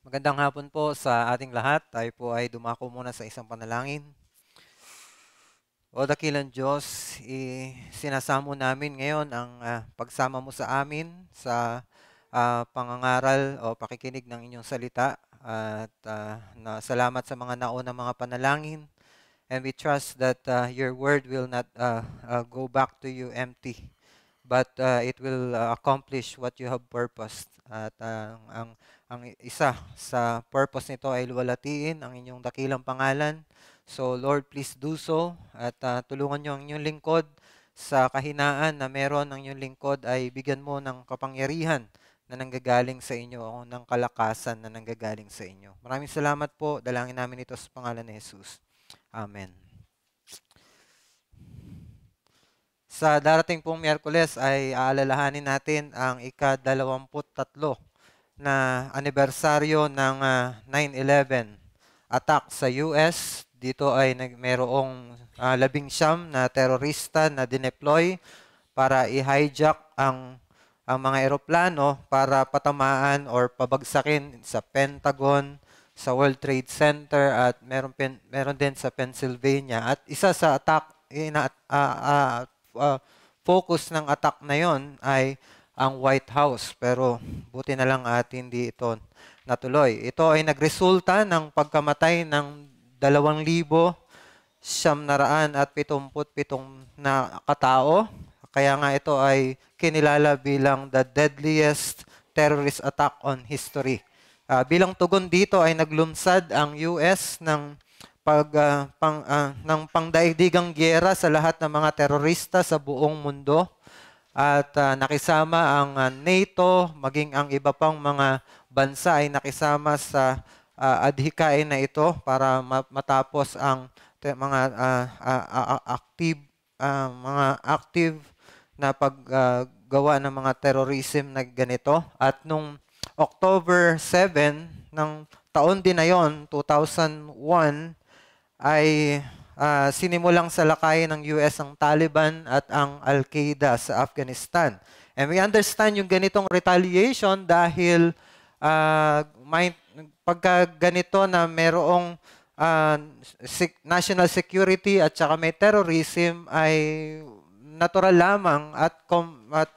Magandang hapon po sa ating lahat. Tayo po ay dumako muna sa isang panalangin. O dakilang Diyos, sinasamo namin ngayon ang pagsama mo sa amin sa pangangaral o pakikinig ng inyong salita. At salamat sa mga naunang mga panalangin. And we trust that your word will not go back to you empty, but it will accomplish what you have purposed. At ang isa sa purpose nito ay luwalhatiin ang inyong dakilang pangalan. So Lord, please do so at tulungan niyo ang inyong lingkod sa kahinaan na meron ang inyong lingkod ay bigyan mo ng kapangyarihan na nanggagaling sa inyo o ng kalakasan na nanggagaling sa inyo. Maraming salamat po. Dalangin namin ito sa pangalan ni Jesus. Amen. Sa darating pong Miyerkules ay aalalahanin natin ang ika-23 na anibersaryo ng 9/11 attack sa US. Dito ay mayroong 19 na terorista na dineploy para i-hijack ang mga eroplano para patamaan or pabagsakin sa Pentagon, sa World Trade Center at meron din sa Pennsylvania. At isa sa attack focus ng attack na yon ay ang White House. Pero buti na lang at hindi ito natuloy. Ito ay nagresulta ng pagkamatay ng 2,977 na katao. Kaya nga ito ay kinilala bilang the deadliest terrorist attack on history. Bilang tugon dito ay naglunsad ang US ng pangdaigdigang giyera sa lahat ng mga terorista sa buong mundo. At nakisama ang NATO, maging ang iba pang mga bansa ay nakisama sa adhikain na ito para matapos ang mga active na paggawa ng mga terrorism na ganito. At nung October 7 ng taon din na yon, 2001, ay sinimulang salakayin ng US ang Taliban at ang Al-Qaeda sa Afghanistan. And we understand yung ganitong retaliation dahil pagka ganito na merong national security at saka may terrorism ay natural lamang at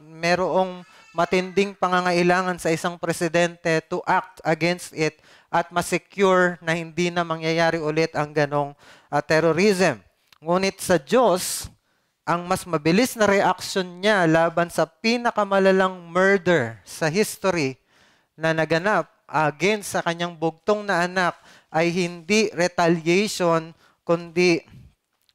merong matinding pangangailangan sa isang presidente to act against it at masecure na hindi na mangyayari ulit ang ganong terrorism. Ngunit sa Diyos, ang mas mabilis na reaction niya laban sa pinakamalalang murder sa history na naganap against sa kanyang bugtong na anak ay hindi retaliation, kundi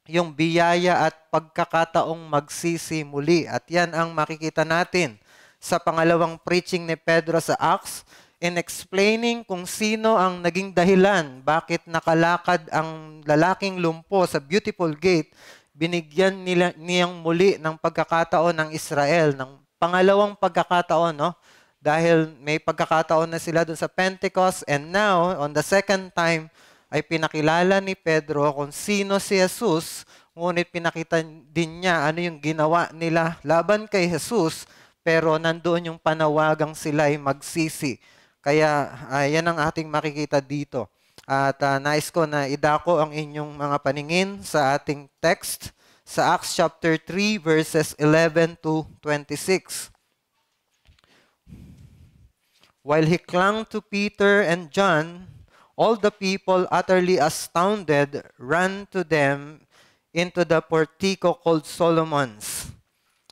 yung biyaya at pagkakataong magsisi muli. At yan ang makikita natin sa pangalawang preaching ni Pedro sa Acts in explaining kung sino ang naging dahilan bakit nakalakad ang lalaking lumpo sa Beautiful Gate. Binigyan niyang muli ng pagkakataon ng Israel, ng pangalawang pagkakataon, no? Dahil may pagkakataon na sila dun sa Pentecost, and now, on the second time, ay pinakilala ni Pedro kung sino si Jesus, ngunit pinakita din niya ano yung ginawa nila laban kay Jesus, pero nandoon yung panawagang sila ay magsisi. Kaya yan ang ating makikita dito. At nais ko na idako ang inyong mga paningin sa ating text sa Acts chapter 3 verses 11 to 26. While he clung to Peter and John, all the people, utterly astounded, ran to them into the portico called Solomon's.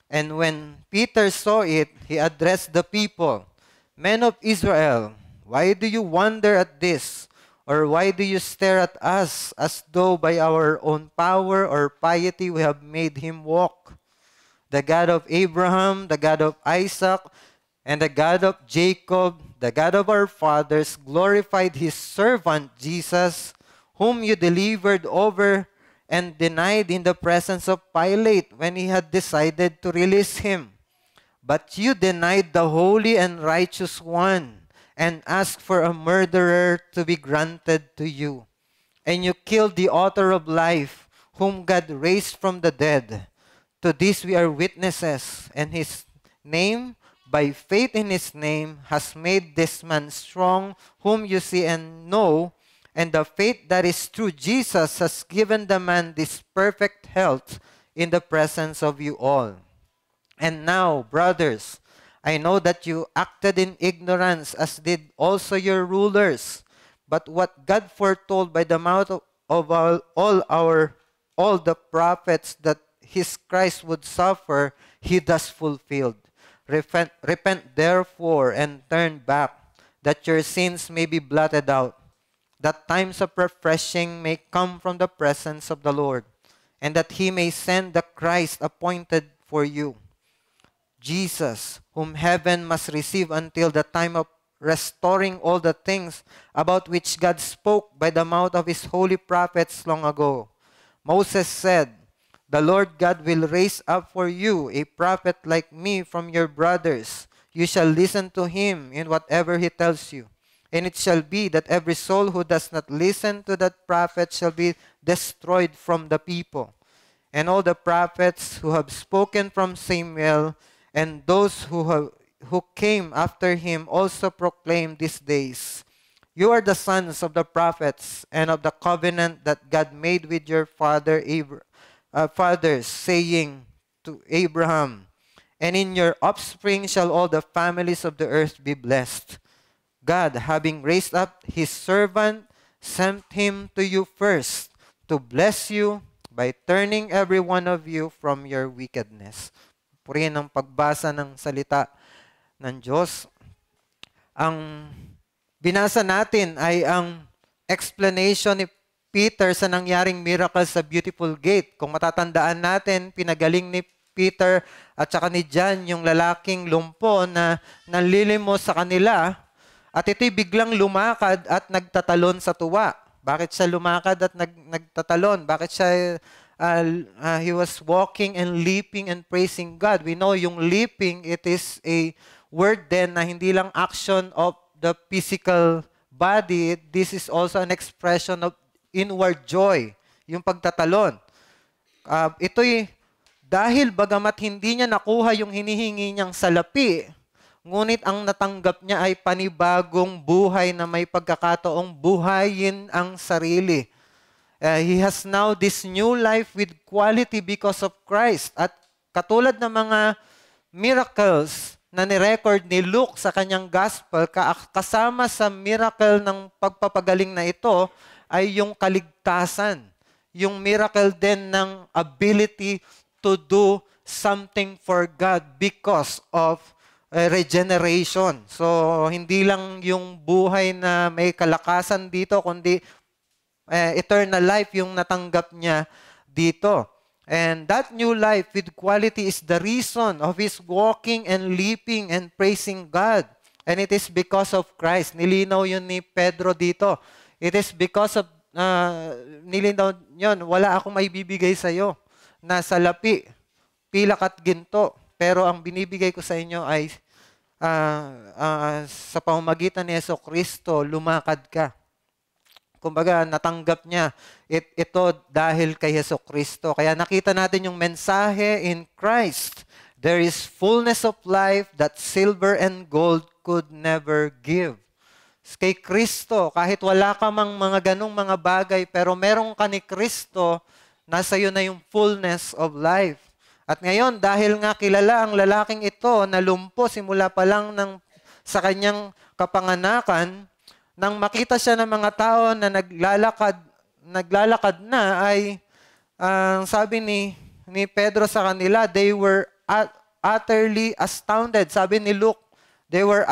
And when Peter saw it, he addressed the people, "Men of Israel, why do you wonder at this? Or why do you stare at us as though by our own power or piety we have made him walk? The God of Abraham, the God of Isaac, and the God of Jacob, the God of our fathers, glorified his servant Jesus, whom you delivered over and denied in the presence of Pilate when he had decided to release him. But you denied the holy and righteous one and asked for a murderer to be granted to you. And you killed the author of life, whom God raised from the dead. To this we are witnesses, and his name, by faith in his name, has made this man strong, whom you see and know, and the faith that is through Jesus has given the man this perfect health in the presence of you all. And now, brothers, I know that you acted in ignorance, as did also your rulers. But what God foretold by the mouth of all the prophets that his Christ would suffer, he thus fulfilled. Repent therefore and turn back, that your sins may be blotted out, that times of refreshing may come from the presence of the Lord, and that he may send the Christ appointed for you, Jesus, whom heaven must receive until the time of restoring all the things about which God spoke by the mouth of his holy prophets long ago. Moses said, "The Lord God will raise up for you a prophet like me from your brothers. You shall listen to him in whatever he tells you. And it shall be that every soul who does not listen to that prophet shall be destroyed from the people. And all the prophets who have spoken from Samuel and those who came after him also proclaim these days. You are the sons of the prophets and of the covenant that God made with your fathers, saying to Abraham, and in your offspring shall all the families of the earth be blessed. God, having raised up his servant, sent him to you first to bless you by turning every one of you from your wickedness." Purihin ang pagbasa ng salita ng Diyos. Ang binasa natin ay ang explanation ni Peter sa nangyaring miracle sa Beautiful Gate. Kung matatandaan natin, pinagaling ni Peter at saka ni John yung lalaking lumpo na nanlilimos sa kanila, at ito'y biglang lumakad at nagtatalon sa tuwa. Bakit siya lumakad at nagtatalon? Bakit siya he was walking and leaping and praising God? We know yung leaping, it is a word then na hindi lang action of the physical body. This is also an expression of inward joy, yung pagtatalon. Ito'y dahil bagamat hindi niya nakuha yung hinihingi niyang salapi, ngunit ang natanggap niya ay panibagong buhay na may pagkakataong buhayin ang sarili. He has now this new life with quality because of Christ. At katulad ng mga miracles na ni-record ni Luke sa kanyang gospel, kasama sa miracle ng pagpapagaling na ito ay yung kaligtasan. Yung miracle din ng ability to do something for God because of regeneration. So, hindi lang yung buhay na may kalakasan dito, kundi eternal life yung natanggap niya dito. And that new life with quality is the reason of his walking and leaping and praising God. And it is because of Christ. Nilinaw yun ni Pedro dito. It is because of, nilinaw yun, wala akong maibibigay sa iyo na salapi, pilak at ginto. Pero ang binibigay ko sa inyo ay sa pamamagitan ni Jesucristo, lumakad ka. Kumbaga, natanggap niya ito dahil kay Jesucristo. Kaya nakita natin yung mensahe in Christ. There is fullness of life that silver and gold could never give. Kay Kristo, kahit wala ka mang mga ganong mga bagay, pero merong ka ni Kristo, nasa iyo na yung fullness of life. At ngayon, dahil nga kilala ang lalaking ito na lumpo simula pa lang sa kanyang kapanganakan, nang makita siya ng mga tao na naglalakad na, ay sabi ni Pedro sa kanila, they were utterly astounded. Sabi ni Luke, they were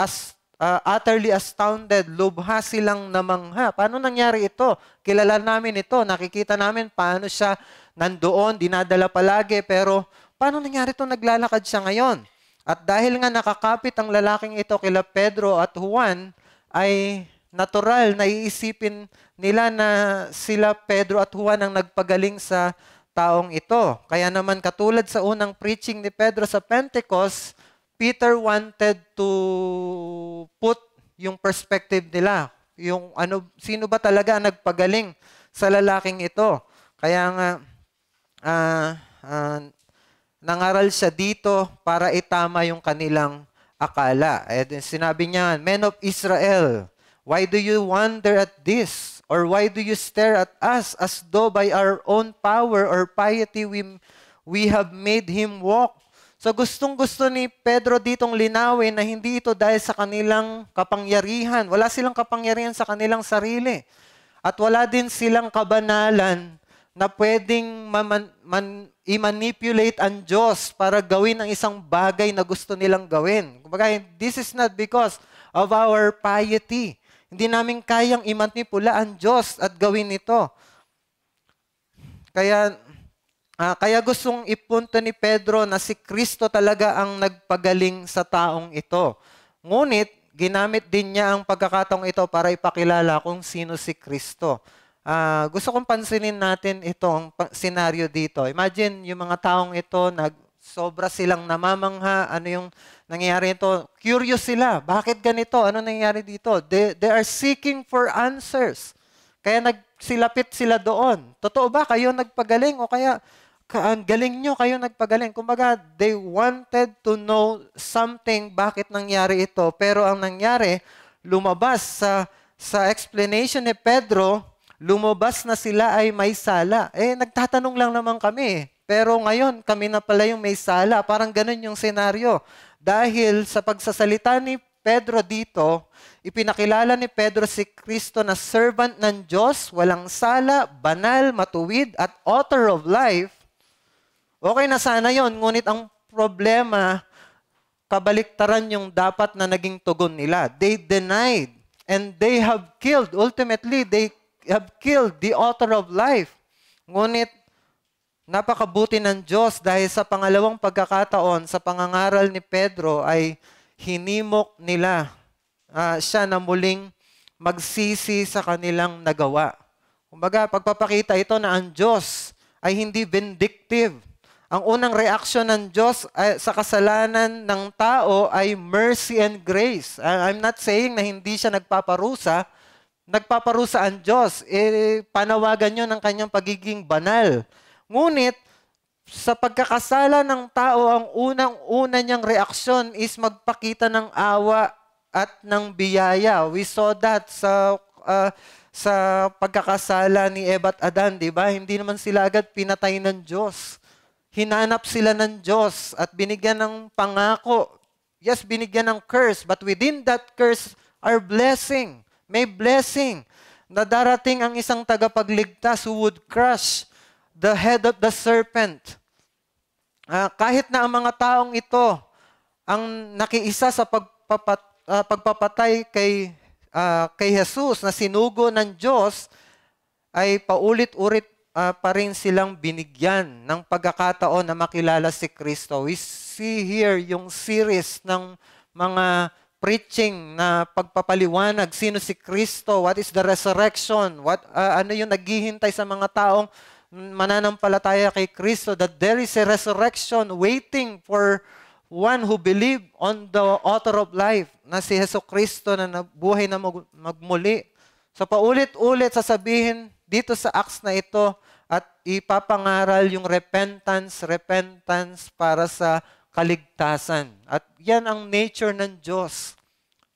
utterly astounded. Lubha silang namangha. Paano nangyari ito? Kilala namin ito. Nakikita namin paano siya nandoon, dinadala palagi. Pero paano nangyari ito? Naglalakad siya ngayon. At dahil nga nakakapit ang lalaking ito kila Pedro at Juan, ay natural na iisipin nila na sila Pedro at Juan ang nagpagaling sa taong ito. Kaya naman katulad sa unang preaching ni Pedro sa Pentecost, Peter wanted to put yung perspective nila. Yung sino ba talaga ang nagpagaling sa lalaking ito? Kaya nga nangaral siya dito para itama yung kanilang akala. Sinabi niya, "Men of Israel, why do you wonder at this? Or why do you stare at us as though by our own power or piety we have made him walk?" So gustong-gusto ni Pedro ditong linawin na hindi ito dahil sa kanilang kapangyarihan. Wala silang kapangyarihan sa kanilang sarili. At wala din silang kabanalan na pwedeng i-manipulate ang Diyos para gawin ang isang bagay na gusto nilang gawin. Kumbaga, this is not because of our piety. Hindi namin kayang i-manipula ang Diyos at gawin ito. Kaya gustong ipunto ni Pedro na si Kristo talaga ang nagpagaling sa taong ito. Ngunit, ginamit din niya ang pagkakataong ito para ipakilala kung sino si Kristo. Gusto kong pansinin natin itong senaryo dito. Imagine yung mga taong ito, sobra silang namamangha. Ano yung nangyayari ito? Curious sila. Bakit ganito? Ano nangyayari dito? They are seeking for answers. Kaya nagsilapit sila doon. Totoo ba? Kayo nagpagaling? O kaya ang galing nyo, kayo nagpagaling. Kumbaga, they wanted to know something, bakit nangyari ito. Pero ang nangyari, lumabas sa explanation ni Pedro, lumabas na sila ay may sala. Nagtatanong lang naman kami. Pero ngayon, kami na pala yung may sala. Parang ganun yung senaryo. Dahil sa pagsasalita ni Pedro dito, ipinakilala ni Pedro si Kristo na servant ng Diyos, walang sala, banal, matuwid, at author of life. Okay na sana yon, ngunit ang problema, kabaliktaran yung dapat na naging tugon nila. They denied and they have killed. Ultimately, they have killed the author of life. Ngunit, napakabuti ng Diyos dahil sa pangalawang pagkakataon, sa pangangaral ni Pedro ay hinimok nila siya na muling magsisi sa kanilang nagawa. Kumbaga, pagpapakita ito na ang Diyos ay hindi vindictive. Ang unang reaksyon ng Diyos sa kasalanan ng tao ay mercy and grace. I'm not saying na hindi siya nagpaparusa. Nagpaparusa ang Diyos. Panawagan nyo ng kanyang pagiging banal. Ngunit, sa pagkakasala ng tao, ang unang-una niyang reaksyon is magpakita ng awa at ng biyaya. We saw that sa pagkakasala ni Eva at Adan, di ba? Hindi naman sila agad pinatay ng Diyos. Hinanap sila ng Diyos at binigyan ng pangako. Yes, binigyan ng curse, but within that curse are blessing. May blessing na darating ang isang tagapagligtas who would crush the head of the serpent. Kahit na ang mga taong ito ang nakiisa sa pagpapatay kay Jesus na sinugo ng Diyos, ay paulit-ulit pa rin silang binigyan ng pagkakataon na makilala si Kristo. We see here yung series ng mga preaching na pagpapaliwanag sino si Kristo, what is the resurrection, ano yung naghihintay sa mga taong mananampalataya kay Kristo, that there is a resurrection waiting for one who believe on the author of life, na si Hesus Kristo na nabuhay na magmuli. So paulit-ulit sasabihin dito sa Acts na ito at ipapangaral yung repentance para sa kaligtasan. At yan ang nature ng Diyos.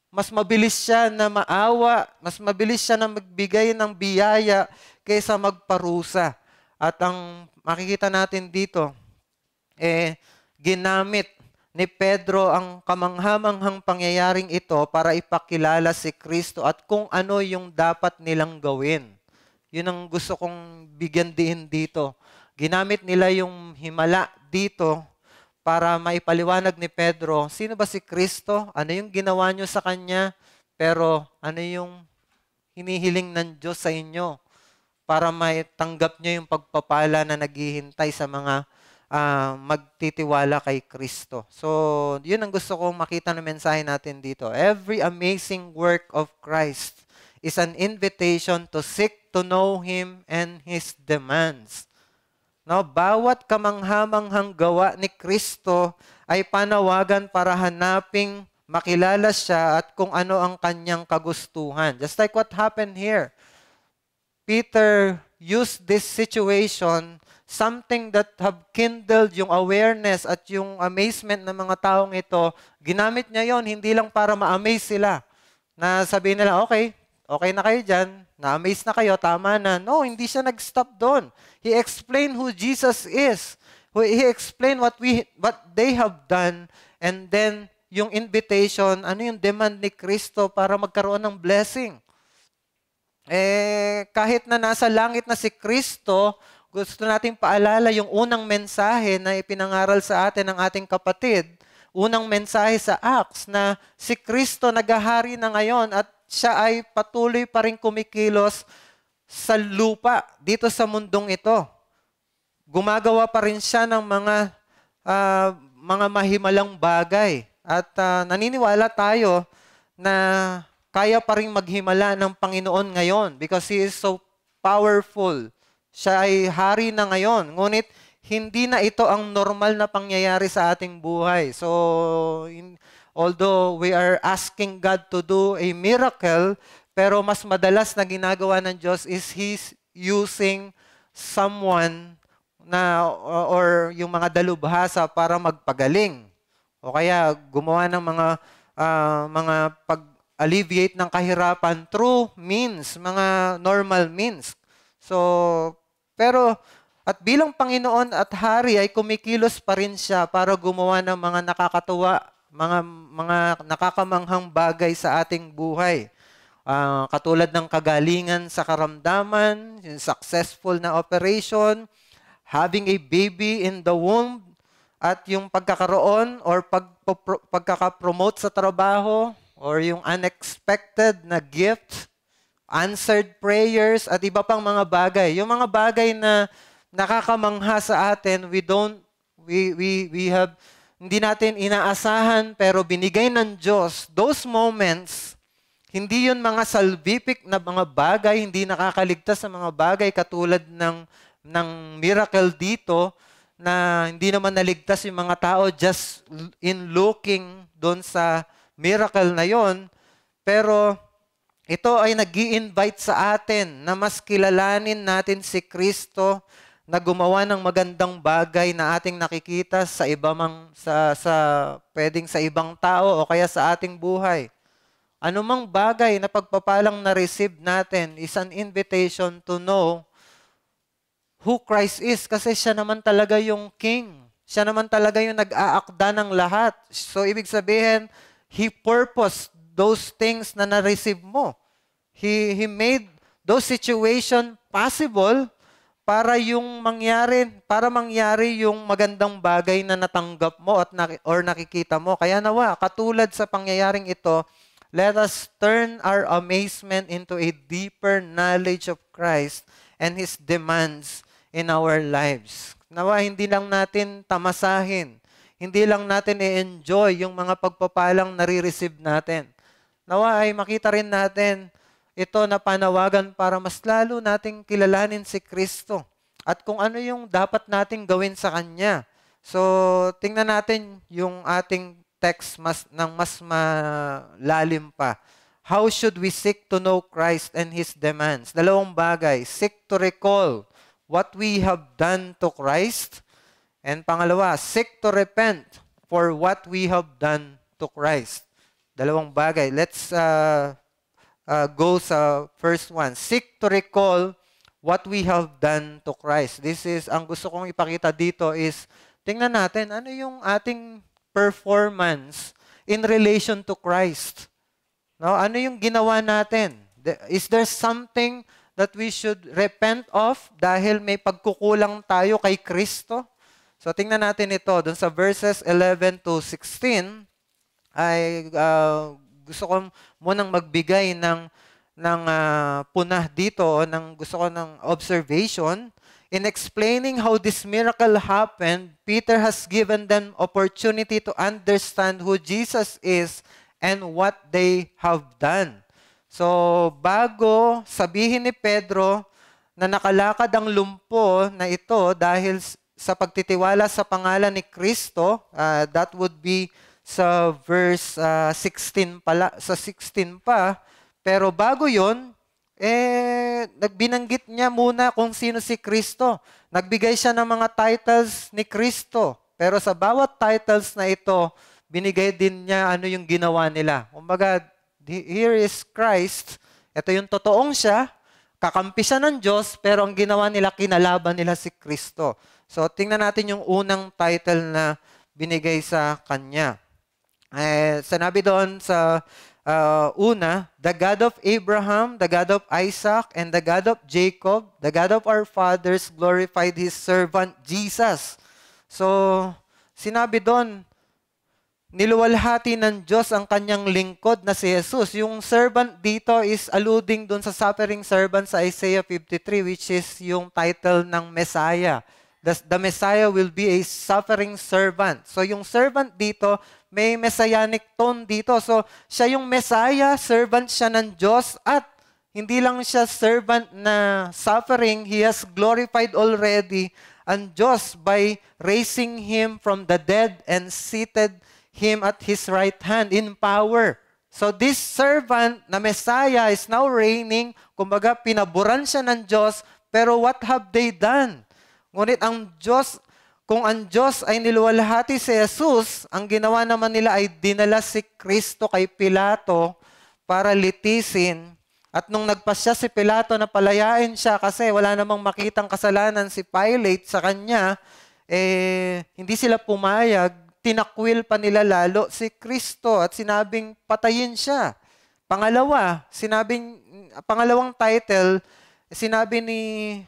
Mas mabilis siya na maawa, mas mabilis siya na magbigay ng biyaya kaysa magparusa. At ang makikita natin dito, ginamit ni Pedro ang kamanghamanghang pangyayaring ito para ipakilala si Kristo at kung ano yung dapat nilang gawin. Yun ang gusto kong bigyan din dito. Ginamit nila yung himala dito para maipaliwanag ni Pedro, sino ba si Kristo? Ano yung ginawa nyo sa Kanya? Pero ano yung hinihiling ng Diyos sa inyo para maitanggap nyo yung pagpapala na naghihintay sa mga magtitiwala kay Kristo. So, yun ang gusto kong makita na mensahe natin dito. Every amazing work of Christ is an invitation to seek to know Him and His demands. No, bawat kamanghamanghang gawa ni Kristo ay panawagan para hanaping makilala siya at kung ano ang kanyang kagustuhan. Just like what happened here. Peter use this situation, something that have kindled yung awareness at yung amazement ng mga taong ito, ginamit niya yon hindi lang para ma-amaze sila. Na sabihin nila, okay, okay na kayo dyan, na-amaze na kayo, tama na. No, hindi siya nag-stop doon. He explained who Jesus is. He explained what they have done, and then yung invitation, ano yung demand ni Kristo para magkaroon ng blessing. Kahit na nasa langit na si Kristo, gusto nating paalala yung unang mensahe na ipinangaral sa atin ng ating kapatid, unang mensahe sa Acts na si Kristo naghahari na ngayon at siya ay patuloy pa rin kumikilos sa lupa, dito sa mundong ito. Gumagawa pa rin siya ng mga mahimalang bagay. At naniniwala tayo na kaya pa rin maghimala ng Panginoon ngayon because He is so powerful. Siya ay hari na ngayon. Ngunit hindi na ito ang normal na pangyayari sa ating buhay. So, although we are asking God to do a miracle, pero mas madalas na ginagawa ng Diyos is He's using someone na or yung mga dalubhasa para magpagaling. O kaya gumawa ng mga pag-alleviate ng kahirapan through means, mga normal means. So, pero at bilang Panginoon at Hari ay kumikilos pa rin siya para gumawa ng mga nakakatuwa, mga nakakamanghang bagay sa ating buhay. Katulad ng kagalingan sa karamdaman, yung successful na operation, having a baby in the womb, at yung pagkakaroon or pagkakapromote sa trabaho, or yung unexpected na gift, answered prayers, at iba pang mga bagay. Yung mga bagay na nakakamangha sa atin, hindi natin inaasahan, pero binigay ng Diyos. Those moments, hindi yun mga salvific na mga bagay, hindi nakakaligtas sa mga bagay katulad ng miracle dito, na hindi naman naligtas yung mga tao just in looking doon sa miracle na yon. Pero ito ay nag-i-invite sa atin na mas kilalanin natin si Kristo na gumawa ng magandang bagay na ating nakikita sa pwedeng sa ibang tao o kaya sa ating buhay. Anumang bagay na pagpapalang na-receive natin is an invitation to know who Christ is, kasi siya naman talaga yung King. Siya naman talaga yung nag-aakda ng lahat. So, ibig sabihin, He purposed those things na na-receive mo. He made those situations possible para mangyari yung magandang bagay na natanggap mo or nakikita mo. Kaya nawa, katulad sa pangyayaring ito, let us turn our amazement into a deeper knowledge of Christ and His demands in our lives. Nawa, hindi lang natin tamasahin. Hindi lang natin i-enjoy yung mga pagpapalang nare-receive natin. Nawa ay makita rin natin ito na panawagan para mas lalo nating kilalanin si Kristo at kung ano yung dapat nating gawin sa Kanya. So, tingnan natin yung ating text mas malalim pa. How should we seek to know Christ and His demands? Dalawang bagay. Seek to recall what we have done to Christ. And pangalawa, seek to repent for what we have done to Christ. Dalawang bagay. Let's go sa first one. Seek to recall what we have done to Christ. This is, ang gusto kong ipakita dito is, tingnan natin, ano yung ating performance in relation to Christ? No? Ano yung ginawa natin? Is there something that we should repent of dahil may pagkukulang tayo kay Kristo? So, tingnan natin ito. Doon sa verses 11 to 16, ay gusto ko munang magbigay ng punah dito, o gusto ko ng observation. In explaining how this miracle happened, Peter has given them opportunity to understand who Jesus is and what they have done. So, bago sabihin ni Pedro na nakalakad ang lumpo na ito dahil sa pagtitiwala sa pangalan ni Kristo, that would be sa verse 16 pa. Pero bago yon, nagbinanggit niya muna kung sino si Kristo. Nagbigay siya ng mga titles ni Kristo. Pero sa bawat titles na ito, binigay din niya ano yung ginawa nila. Kumbaga, here is Christ. Ito yung totoong siya. Kakampi siya ng Diyos, pero ang ginawa nila, kinalaban nila si Kristo. So, tingnan natin yung unang title na binigay sa kanya. Sanabi doon sa una, the God of Abraham, the God of Isaac, and the God of Jacob, the God of our fathers, glorified His servant Jesus. So, sinabi doon, niluwalhati ng Diyos ang kanyang lingkod na si Jesus. Yung servant dito is alluding doon sa suffering servant sa Isaiah 53, which is yung title ng Messiah. The Messiah will be a suffering servant. So yung servant dito, may messianic tone dito. So siya yung Messiah, servant siya ng Diyos, at hindi lang siya servant na suffering, He has glorified already ang Diyos by raising Him from the dead and seated Him at His right hand in power. So this servant na Messiah is now reigning. Kumbaga, pinaburan siya ng Diyos, pero what have they done? Ngunit ang Diyos, kung ang Diyos ay niluwalhati si Jesus, ang ginawa naman nila ay dinala si Kristo kay Pilato para litisin. At nung nagpasya si Pilato na palayain siya kasi wala namang makitang kasalanan si Pilate sa kanya, hindi sila pumayag. Tinakwil pa nila lalo si Kristo at sinabing patayin siya. Pangalawang title, sinabi ni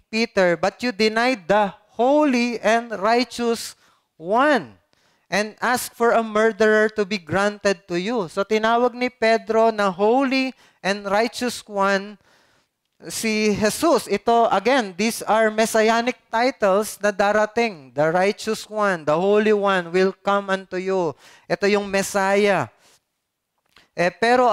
Peter, but you denied the holy and righteous one and asked for a murderer to be granted to you. So tinawag ni Pedro na holy and righteous one si Jesus. Ito, again, these are messianic titles na darating. The righteous one, the holy one will come unto you. Ito yung Messiah. Pero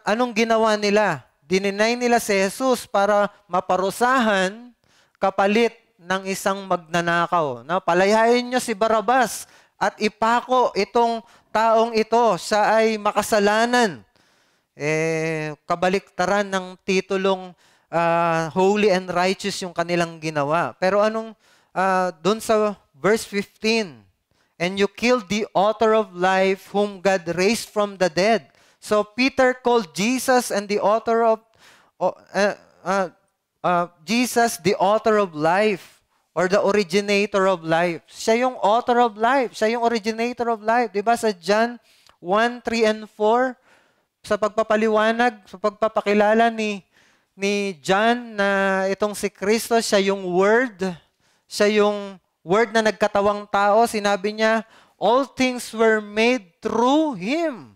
anong ginawa nila? Dininay nila si Jesus para maparusahan kapalit ng isang magnanakaw. Palayain nyo si Barabas at ipako itong taong ito. Siya ay makasalanan. Kabaliktaran ng titulong holy and righteous yung kanilang ginawa. Pero dun sa verse 15, and you killed the author of life whom God raised from the dead. So Peter called Jesus and the author of Jesus the author of life or the originator of life. Siya yung author of life. Siya yung originator of life. Diba sa John 1, 3, and 4, sa pagpapaliwanag, sa pagpapakilala ni John na itong si Kristo, siya yung Word na nagkatawang tao. Sinabi niya, all things were made through Him.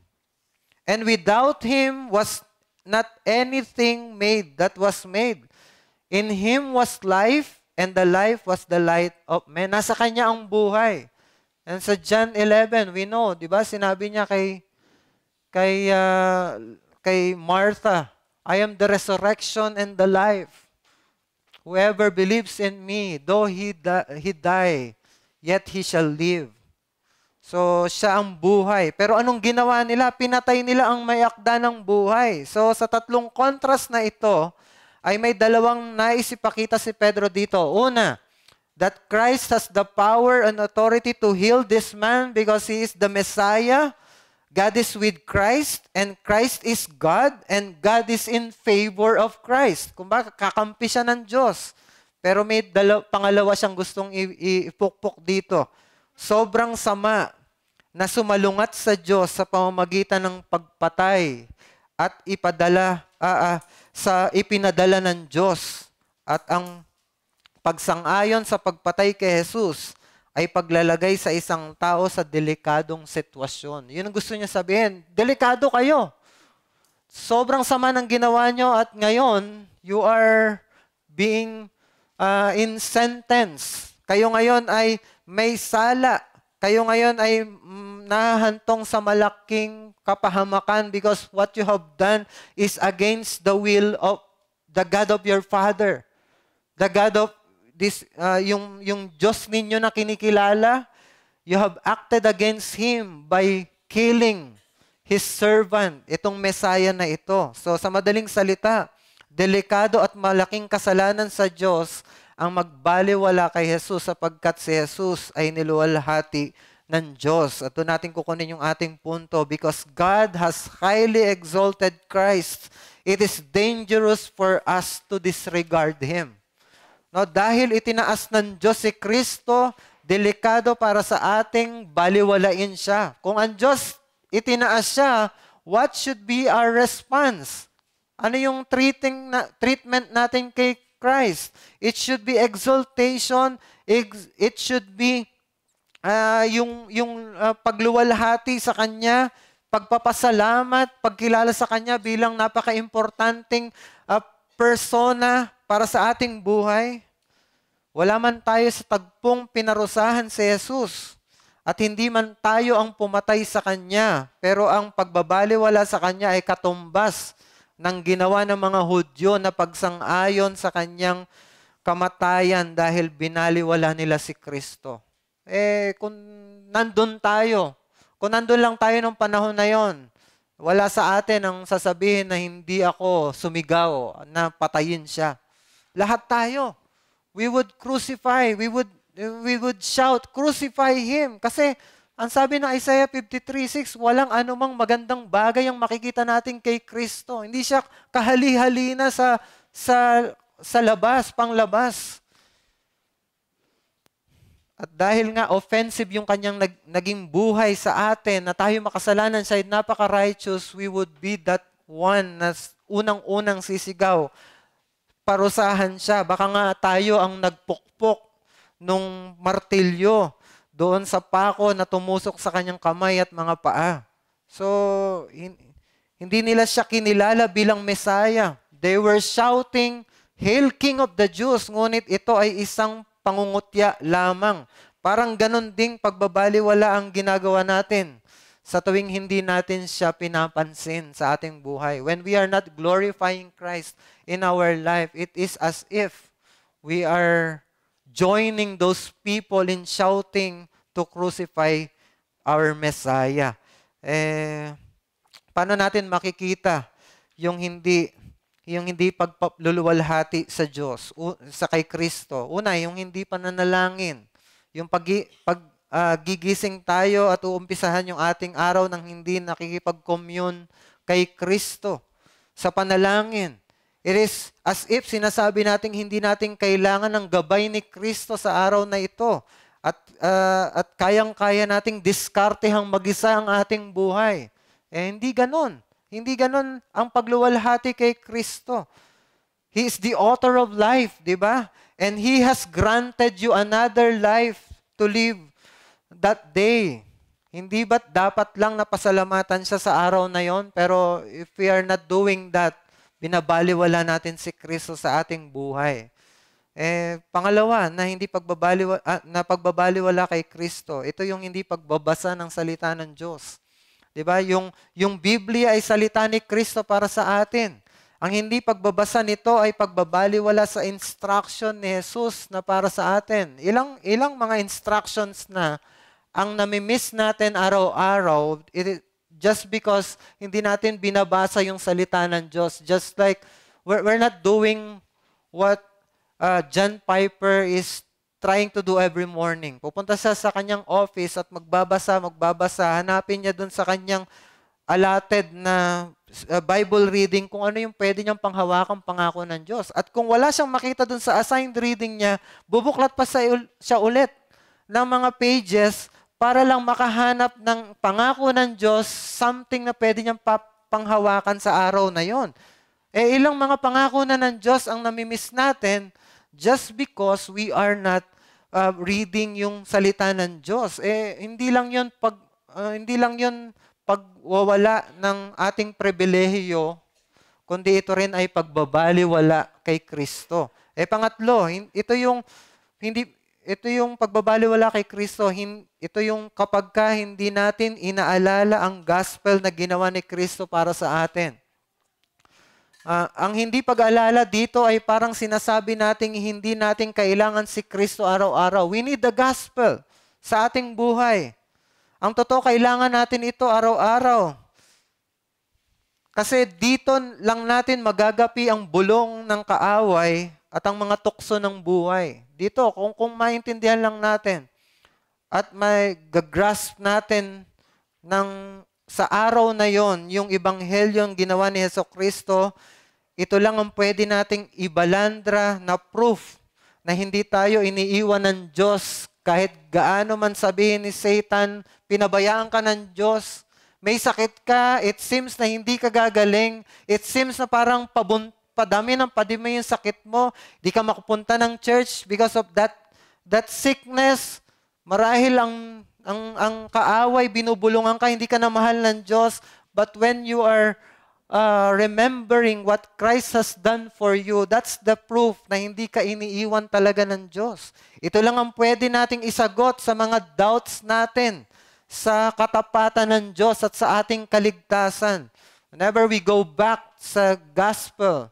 And without Him was not anything made that was made. In Him was life, and the life was the light of men. Nasa Kanya ang buhay. And sa John 11, we know, di ba, sinabi niya kay Martha, I am the resurrection and the life. Whoever believes in me, though he die, yet he shall live. So, siya ang buhay. Pero anong ginawa nila? Pinatay nila ang may akda ng buhay. So, sa tatlong contrast na ito, ay may dalawang nais ipakita si Pedro dito. Una, that Christ has the power and authority to heal this man because he is the Messiah. God is with Christ, and Christ is God, and God is in favor of Christ. Kumbaga, kakampi siya ng Diyos. Pero may pangalawa siyang gustong ipukpok dito. Sobrang sama na sumalungat sa Diyos sa pamamagitan ng pagpatay at ipinadala ng Diyos. At ang pagsang-ayon sa pagpatay kay Jesus ay paglalagay sa isang tao sa delikadong sitwasyon. Yun ang gusto niya sabihin. Delikado kayo. Sobrang sama ng ginawa nyo at ngayon, you are being in sentence. Kayo ngayon ay may sala. Kayo ngayon ay nahahantong sa malaking kapahamakan because what you have done is against the will of the God of your Father. The God of yung Diyos ninyo na kinikilala, you have acted against Him by killing His servant, itong Messiah na ito. So sa madaling salita, delikado at malaking kasalanan sa Diyos ang magbaliwala kay Jesus sapagkat si Jesus ay niluwalhati ng Diyos. At doon natin kukunin yung ating punto, because God has highly exalted Christ, it is dangerous for us to disregard Him. No, dahil itinaas ng Diyos si Kristo, delikado para sa ating baliwalain siya. Kung ang Diyos itinaas siya, what should be our response? Ano yung treatment natin kay Christ? It should be exaltation, it should be pagluwalhati sa Kanya, pagpapasalamat, pagkilala sa Kanya bilang napaka-importanting persona para sa ating buhay. Wala man tayo sa tagpong pinarusahan si Jesus at hindi man tayo ang pumatay sa Kanya, pero ang pagbabaliwala sa Kanya ay katumbas ng ginawa ng mga Hudyo na pagsang-ayon sa Kanyang kamatayan dahil binaliwala nila si Kristo. Kung nandun lang tayo nung panahon na yon, wala sa atin ang sasabihin na hindi ako sumigaw na patayin siya. Lahat tayo. We would crucify, we would shout, crucify Him. Kasi ang sabi ng Isaiah 53:6, walang anumang magandang bagay ang makikita natin kay Kristo. Hindi siya kahali-halina sa labas, panglabas. At dahil nga offensive yung kanyang naging buhay sa atin, na tayo makasalanan siya, napaka-righteous, we would be that one na unang-unang sisigaw. Parusahan siya. Baka nga tayo ang nagpukpok nung martilyo doon sa pako na tumusok sa kanyang kamay at mga paa. So, hindi nila siya kinilala bilang Messiah. They were shouting, "Hail King of the Jews!" Ngunit ito ay isang pangungutya lamang. Parang ganon ding pagbabaliwala ang ginagawa natin sa tuwing hindi natin siya pinapansin sa ating buhay. When we are not glorifying Christ in our life, it is as if we are joining those people in shouting to crucify our Messiah. Paano natin makikita yung hindi pagluluwalhati sa Diyos, sa kay Kristo? Una, yung hindi pananalangin. Yung gigising tayo at uumpisahan yung ating araw ng hindi nakikipag-commune kay Kristo sa panalangin. It is as if sinasabi natin hindi natin kailangan ng gabay ni Kristo sa araw na ito. At kayang-kaya nating diskartehang mag-isa ang ating buhay. Hindi ganon. Hindi ganon ang pagluwalhati kay Kristo. He is the author of life, di ba? And He has granted you another life to live that day. Hindi ba't dapat lang napasalamatan siya sa araw na yon? Pero if we are not doing that, binabaliwala natin si Kristo sa ating buhay. Pangalawa, na pagbabaliwala kay Kristo, ito yung hindi pagbabasa ng salita ng Diyos. 'Di ba? Yung Biblia ay salita ni Kristo para sa atin. Ang hindi pagbabasa nito ay pagbabaliwala sa instruction ni Jesus na para sa atin. Ilang mga instructions na ang nami-miss natin araw-araw, just because hindi natin binabasa yung salita ng Diyos. Just like we're not doing what John Piper is trying to do every morning. Pupunta siya sa kanyang office at magbabasa. Hanapin niya dun sa kanyang allotted na Bible reading kung ano yung pwede niyang panghawakang pangako ng Diyos. At kung wala siyang makita dun sa assigned reading niya, bubuklat pa siya ulit ng mga pages para lang makahanap ng pangako ng Diyos, something na pwede niyang panghawakan sa araw na yon. Ilang mga pangako na ng Diyos ang namimiss natin just because we are not reading yung salita ng Diyos. Hindi lang yun pagwawala ng ating pribilehiyo, kundi ito rin ay pagbabaliwala kay Kristo. Pangatlo, ito yung pagbabaliwala kay Kristo, ito yung kapag hindi natin inaalala ang gospel na ginawa ni Kristo para sa atin. Ang hindi pag-alala dito ay parang sinasabi nating hindi natin kailangan si Kristo araw-araw. We need the gospel sa ating buhay. Ang totoo, kailangan natin ito araw-araw. Kasi dito lang natin magagapi ang bulong ng kaaway at ang mga tukso ng buhay. Dito, kung maintindihan lang natin at may gagrasp natin sa araw na yon, yung ebanghelyong ginawa ni Hesukristo, ito lang ang pwede nating ibalandra na proof na hindi tayo iniiwan ng Diyos kahit gaano man sabihin ni Satan, pinabayaan ka ng Diyos. May sakit ka, it seems na hindi ka gagaling, it seems na parang padami yung sakit mo, di ka makapunta ng church because of that sickness. Marahil ang kaaway, binubulungan ka, hindi ka na mahal ng Diyos, but when you are remembering what Christ has done for you, that's the proof na hindi ka iniiwan talaga ng Diyos. Ito lang ang pwede nating isagot sa mga doubts natin sa katapatan ng Diyos at sa ating kaligtasan. Whenever we go back sa gospel,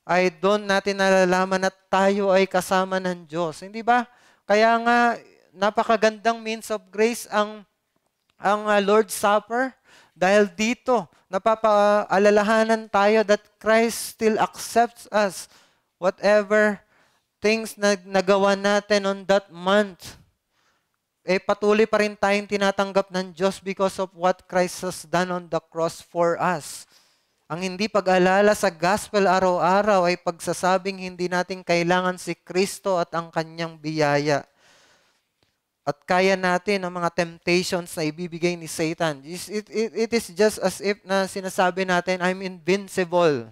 ay doon natin nalalaman na tayo ay kasama ng Diyos. Hindi ba? Kaya nga, napakagandang means of grace ang Lord's Supper. Dahil dito, napapaalalahanan tayo that Christ still accepts us. Whatever things na nagawa natin on that month, patuloy pa rin tayong tinatanggap ng Diyos because of what Christ has done on the cross for us. Ang hindi pag-alala sa gospel araw-araw ay pagsasabing hindi natin kailangan si Kristo at ang kanyang biyaya. At kaya natin ang mga temptations na ibibigay ni Satan. It is just as if na sinasabi natin, I'm invincible.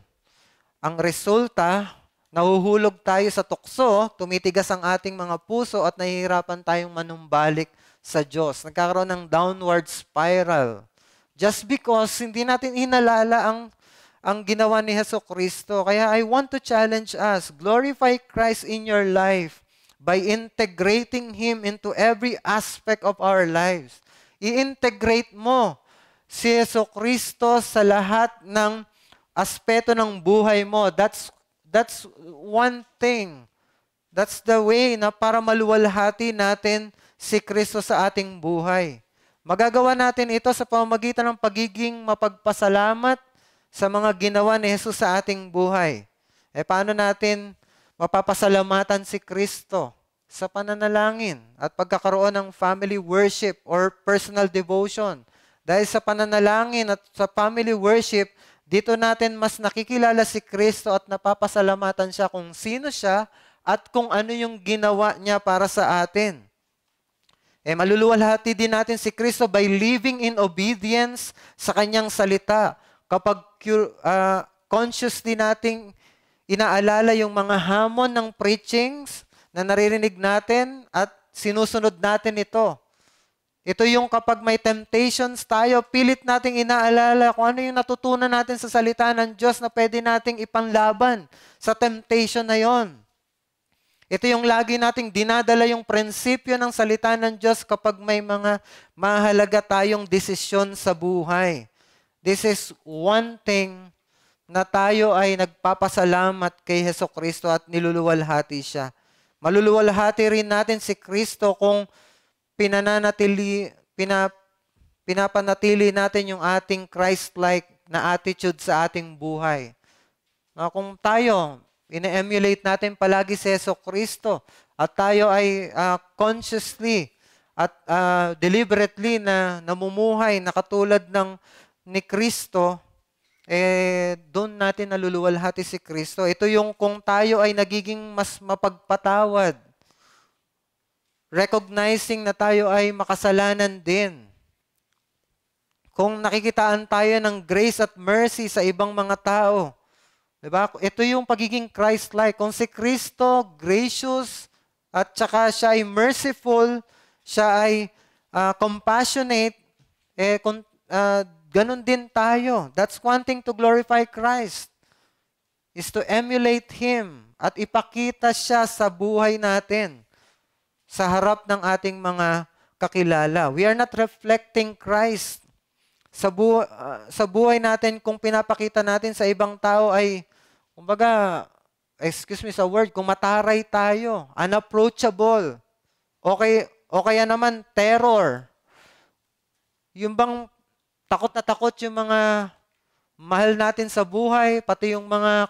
Ang resulta, nahuhulog tayo sa tukso, tumitigas ang ating mga puso at nahihirapan tayong manumbalik sa Diyos. Nagkakaroon ng downward spiral. Just because hindi natin inalala ang ginawa ni Hesukristo. Kaya I want to challenge us, glorify Christ in your life by integrating Him into every aspect of our lives. I-integrate mo si Hesukristo sa lahat ng aspeto ng buhay mo. That's one thing. That's the way na para maluwalhati natin si Kristo sa ating buhay. Magagawa natin ito sa pamamagitan ng pagiging mapagpasalamat sa mga ginawa ni Jesus sa ating buhay. Paano natin mapapasalamatan si Kristo? Sa pananalangin at pagkakaroon ng family worship or personal devotion. Dahil sa pananalangin at sa family worship, dito natin mas nakikilala si Kristo at napapasalamatan siya kung sino siya at kung ano yung ginawa niya para sa atin. Maluluwalhati din natin si Kristo by living in obedience sa kanyang salita. Kapag consciously nating inaalala yung mga hamon ng preachings na naririnig natin at sinusunod natin ito. Ito yung kapag may temptations tayo, pilit nating inaalala kung ano yung natutunan natin sa salita ng Diyos na pwede nating ipanlaban sa temptation na yon. Ito yung lagi nating dinadala yung prinsipyo ng salita ng Diyos kapag may mga mahalaga tayong desisyon sa buhay. This is one thing na tayo ay nagpapasalamat kay Hesukristo at niluluwalhati siya. Maluluwalhati rin natin si Kristo kung pinapanatili natin yung ating Christ-like na attitude sa ating buhay. Kung tayo, ine-emulate natin palagi si Hesukristo at tayo ay consciously at deliberately na namumuhay na katulad ni Kristo, doon natin naluluwalhati si Kristo. Ito yung kung tayo ay nagiging mas mapagpatawad, recognizing na tayo ay makasalanan din. Kung nakikitaan tayo ng grace at mercy sa ibang mga tao, diba? Ito yung pagiging Christ-like. Kung si Kristo, gracious, at saka siya ay merciful, siya ay compassionate, ganun din tayo. That's one thing to glorify Christ, is to emulate Him at ipakita siya sa buhay natin, sa harap ng ating mga kakilala. We are not reflecting Christ sa buhay natin kung pinapakita natin sa ibang tao ay, kumbaga, excuse me sa word, kung mataray tayo, unapproachable, o kaya naman terror. Yung bang takot na takot yung mga mahal natin sa buhay, pati yung mga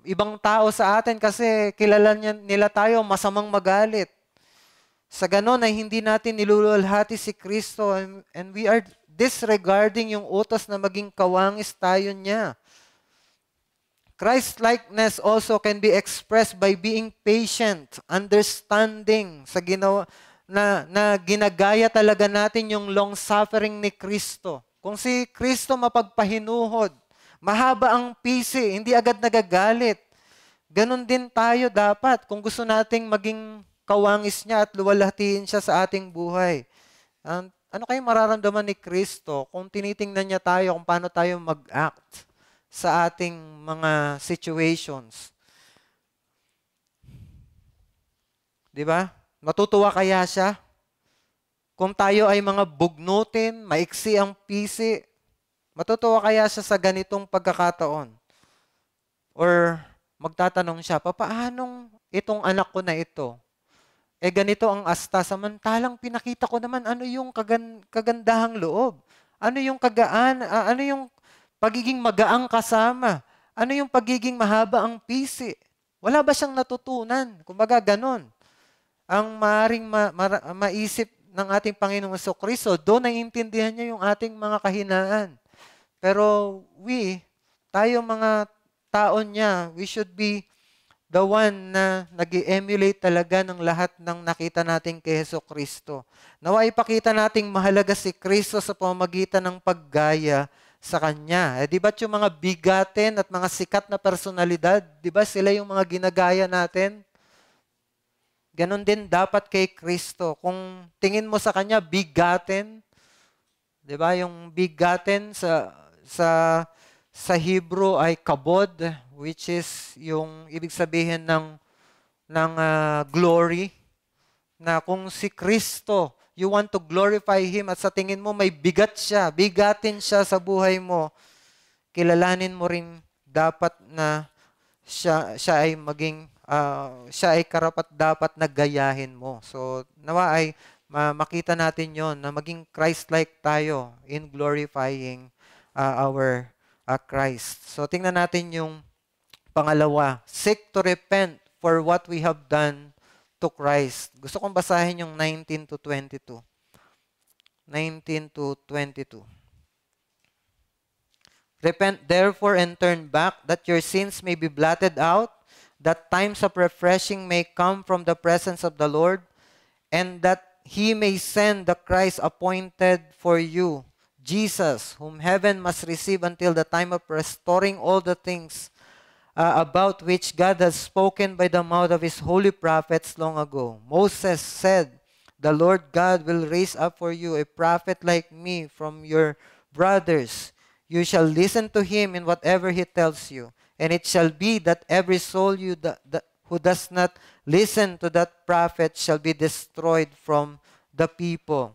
ibang tao sa atin kasi kilala nila tayo masamang magalit. Sa ganon ay hindi natin niluluwalhati si Kristo and we are disregarding yung utos na maging kawangis tayo niya. Christ-likeness also can be expressed by being patient, understanding sa ginawa na ginagaya talaga natin yung long-suffering ni Kristo. Kung si Kristo mapagpahinuhod, mahaba ang pisi, hindi agad nagagalit. Ganon din tayo dapat kung gusto nating maging kawangis niya at luwalhatiin siya sa ating buhay. Ano kayo mararamdaman ni Kristo kung tinitingnan niya tayo kung paano tayo mag-act sa ating mga situations? Di ba? Matutuwa kaya siya? Kung tayo ay mga bugnutin, maiksi ang pisi, matutuwa kaya siya sa ganitong pagkakataon? Or magtatanong siya, papaanong itong anak ko na ito? Ganito ang asta, samantalang pinakita ko naman ano yung kagandahang loob. Ano yung ano yung pagiging magaang kasama. Ano yung pagiging mahaba ang pisi. Wala ba siyang natutunan? Kumbaga ganon. Ang maaaring maisip ng ating Panginoong Jesucristo, doon naiintindihan niya yung ating mga kahinaan. Pero tayo mga tao niya, we should be the one na nag-emulate talaga ng lahat ng nakita natin kay Jesucristo. Nawa ipakita nating mahalaga si Kristo sa pamamagitan ng paggaya sa Kanya. Di ba yung mga bigatin at mga sikat na personalidad, di ba sila yung mga ginagaya natin? Ganon din dapat kay Kristo. Kung tingin mo sa Kanya, bigatin, di ba? Yung bigatin sa Hebrew ay kabod, which is yung ibig sabihin ng glory, na kung si Kristo, you want to glorify Him at sa tingin mo may bigat siya, bigatin siya sa buhay mo, kilalanin mo rin dapat na siya ay maging, siya ay karapat dapat na gayahin mo. So, nawa ay makita natin yon na maging Christ-like tayo in glorifying our Christ. So, tingnan natin yung pangalawa. Seek to repent for what we have done to Christ. Gusto kong basahin yung 19 to 22. 19 to 22. Repent therefore and turn back, that your sins may be blotted out, that times of refreshing may come from the presence of the Lord, and that He may send the Christ appointed for you, Jesus, whom heaven must receive until the time of restoring all the things about which God has spoken by the mouth of His holy prophets long ago. Moses said, the Lord God will raise up for you a prophet like me from your brothers. You shall listen to him in whatever he tells you. And it shall be that every soul who does not listen to that prophet shall be destroyed from the people.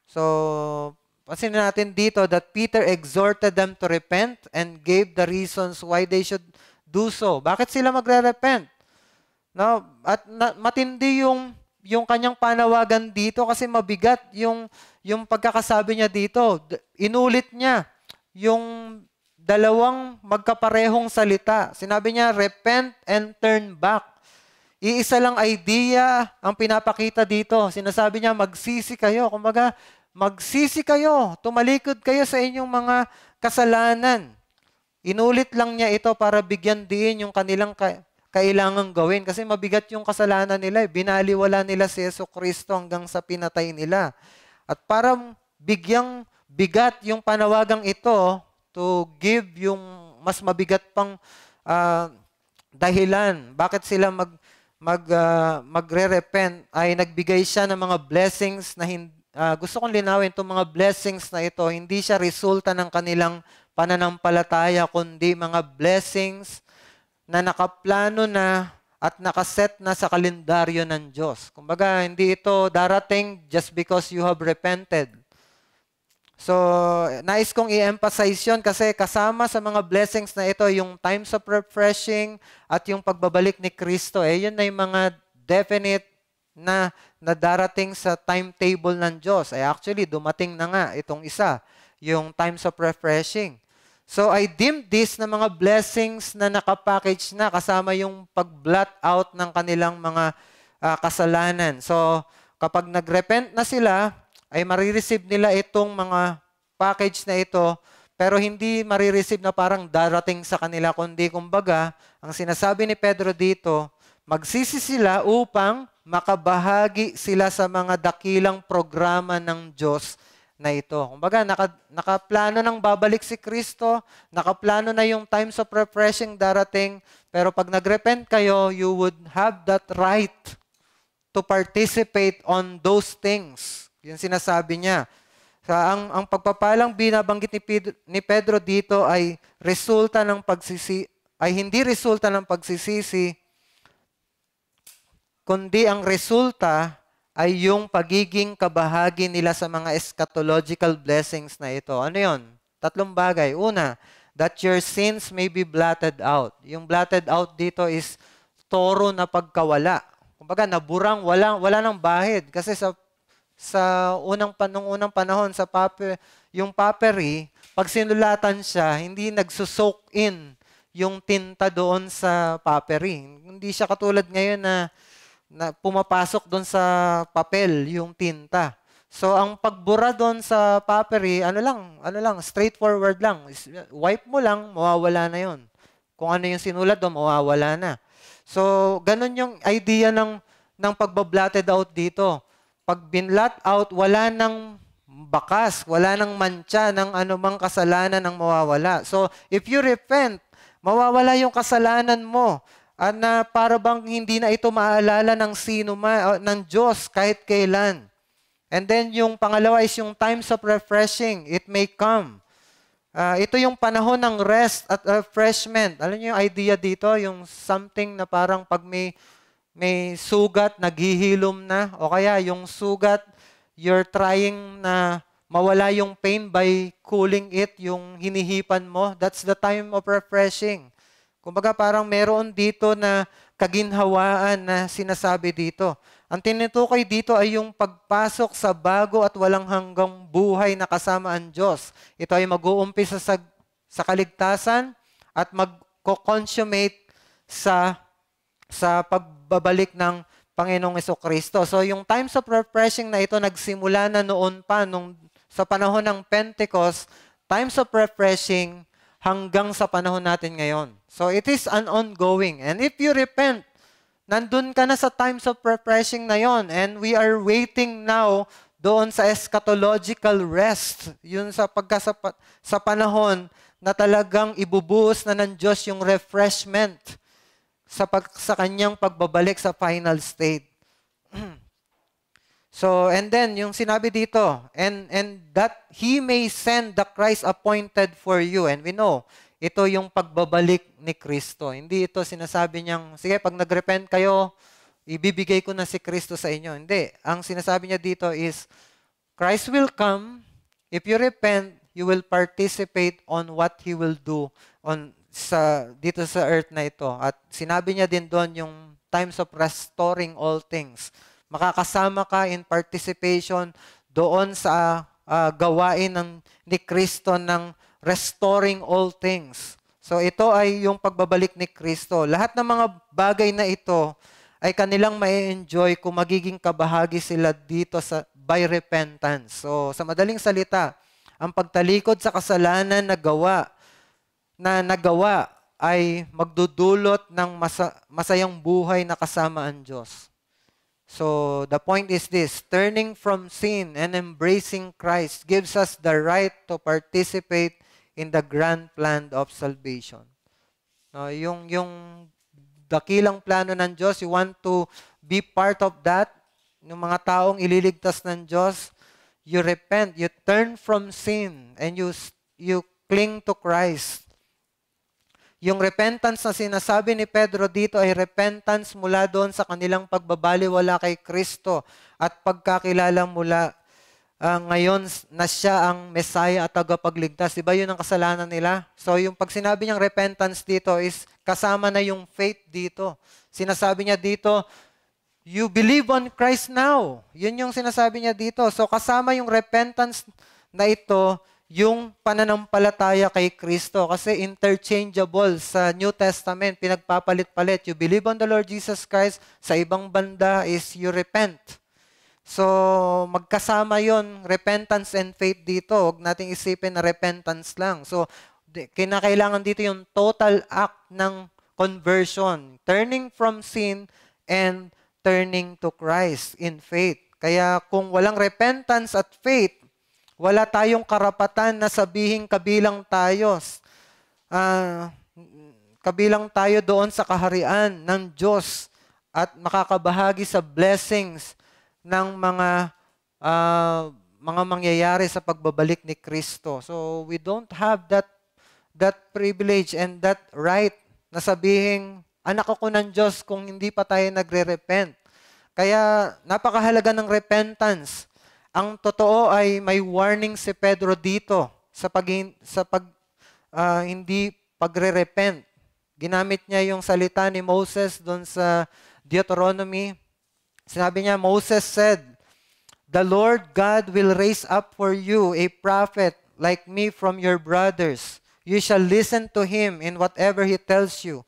So, pansinin natin dito that Peter exhorted them to repent and gave the reasons why they should do so. Bakit sila magre-repent? No? At matindi yung kanyang panawagan dito kasi mabigat yung pagkakasabi niya dito. Inulit niya yung dalawang magkaparehong salita. Sinabi niya, repent and turn back. Iisa lang idea ang pinapakita dito. Sinasabi niya, magsisi kayo. Kumbaga, magsisi kayo. Tumalikod kayo sa inyong mga kasalanan. Inulit lang niya ito para bigyan din yung kanilang kailangang gawin. Kasi mabigat yung kasalanan nila. Binaliwala nila si Jesucristo hanggang sa pinatay nila. At para bigyang bigat yung panawagang ito to give yung mas mabigat pang dahilan. Bakit sila magre-repent ay nagbigay siya ng mga blessings na gusto kong linawin itong mga blessings na ito. Hindi siya resulta ng kanilang pananampalataya, kundi mga blessings na nakaplano na at nakaset na sa kalendaryo ng Diyos. Kumbaga, hindi ito darating just because you have repented. So, nais kong i-emphasize yun kasi kasama sa mga blessings na ito, yung times of refreshing at yung pagbabalik ni Kristo. Yun na yung mga definite na darating sa timetable ng Diyos. Actually, dumating na nga itong isa, yung times of refreshing. So I deemed this na mga blessings na nakapackage na kasama yung pag-blot out ng kanilang mga kasalanan. So kapag nag-repent na sila, ay marireceive nila itong mga package na ito, pero hindi marireceive na parang darating sa kanila, kundi kumbaga, ang sinasabi ni Pedro dito, magsisi sila upang makabahagi sila sa mga dakilang programa ng Diyos na ito. Kumbaga, nakaplano nang babalik si Kristo, nakaplano na yung times of refreshing darating, pero pag nagrepent kayo, you would have that right to participate on those things. Yung sinasabi niya. So, ang pagpapalang binabanggit ni Pedro dito ay resulta ng hindi resulta ng pagsisisi, kundi ang resulta ay yung pagiging kabahagi nila sa mga eschatological blessings na ito. Ano yon? 3 bagay. Una, that your sins may be blotted out. Yung blotted out dito is toro na pagkawala. Kumbaga, naburang, wala nang bahid. Kasi nung unang panahon, yung papery, pag sinulatan siya, hindi nagsusoak in yung tinta doon sa papery. Hindi siya katulad ngayon na pumapasok doon sa papel yung tinta. So, ang pagbura doon sa papery, ano lang, straightforward lang. Wipe mo lang, mawawala na yon. Kung ano yung sinulat doon, mawawala na. So, ganun yung idea ng pagbablotted out dito. Pag binlot out, wala nang bakas, wala nang mancha ng anumang kasalanan ang mawawala. So, if you repent, mawawala yung kasalanan mo. Na para bang hindi na ito maaalala ng ng Diyos kahit kailan. And then yung pangalawa is yung times of refreshing. It may come. Ito yung panahon ng rest at refreshment. Alam niyo yung idea dito? Yung something na parang pag may sugat, naghihilom na. O kaya yung sugat, you're trying na mawala yung pain by cooling it, yung hinihipan mo. That's the time of refreshing. Kumbaga parang meron dito na kaginhawaan na sinasabi dito. Ang tinutukoy dito ay yung pagpasok sa bago at walang hanggang buhay na kasama ang Diyos. Ito ay mag-uumpisa sa kaligtasan at mag-consummate sa pagbabalik ng Panginoong Jesucristo. So yung times of refreshing na ito nagsimula na noon pa sa panahon ng Pentecost, times of refreshing hanggang sa panahon natin ngayon. So it is an ongoing. And if you repent, nandun ka na sa times of refreshing na yon. And we are waiting now doon sa eschatological rest. Yun sa panahon na talagang ibubuhos na ng Diyos yung refreshment sa kanyang pagbabalik sa final state. So, and then, yung sinabi dito, and that He may send the Christ appointed for you. And we know, ito yung pagbabalik ni Kristo. Hindi ito sinasabi niyang, sige, pag nag-repent kayo, ibibigay ko na si Kristo sa inyo. Hindi. Ang sinasabi niya dito is, Christ will come. If you repent, you will participate on what He will do dito sa earth na ito. At sinabi niya din doon yung times of restoring all things. Makakasama ka in participation doon sa gawain ni Kristo ng restoring all things. So ito ay yung pagbabalik ni Kristo. Lahat ng mga bagay na ito ay kanilang ma-enjoy kung magiging kabahagi sila dito by repentance. So sa madaling salita, ang pagtalikod sa kasalanan na nagawa ay magdudulot ng masayang buhay na kasama ang Diyos. So, the point is this, turning from sin and embracing Christ gives us the right to participate in the grand plan of salvation. No, yung dakilang plano ng Diyos, you want to be part of that, yung mga taong ililigtas ng Diyos, you repent, you turn from sin, and you cling to Christ. Yung repentance na sinasabi ni Pedro dito ay repentance mula doon sa kanilang pagbabaliwala kay Kristo at pagkakilala mula ngayon na siya ang Messiah at tagapagligtas. Diba yun ang kasalanan nila? So yung pag sinabi niyang repentance dito is kasama na yung faith dito. Sinasabi niya dito, you believe on Christ now. Yun yung sinasabi niya dito. So kasama yung repentance na ito, yung pananampalataya kay Kristo. Kasi interchangeable sa New Testament, pinagpapalit-palit. You believe on the Lord Jesus Christ, sa ibang banda is you repent. So, magkasama yon, repentance and faith dito. Huwag nating isipin na repentance lang. So, kinakailangan dito yung total act ng conversion. Turning from sin and turning to Christ in faith. Kaya kung walang repentance at faith, wala tayong karapatan na sabihin kabilang tayo. Kabilang tayo doon sa kaharian ng Diyos at makakabahagi sa blessings ng mga mangyayari sa pagbabalik ni Kristo. So we don't have that privilege and that right na sabihin, anak ako ng Diyos kung hindi pa tayo nagre-repent. Kaya napakahalaga ng repentance. Ang totoo ay may warning si Pedro dito sa hindi pagre-repent. Ginamit niya yung salita ni Moses doon sa Deuteronomy. Sinabi niya, Moses said, "The Lord God will raise up for you a prophet like me from your brothers. You shall listen to him in whatever he tells you.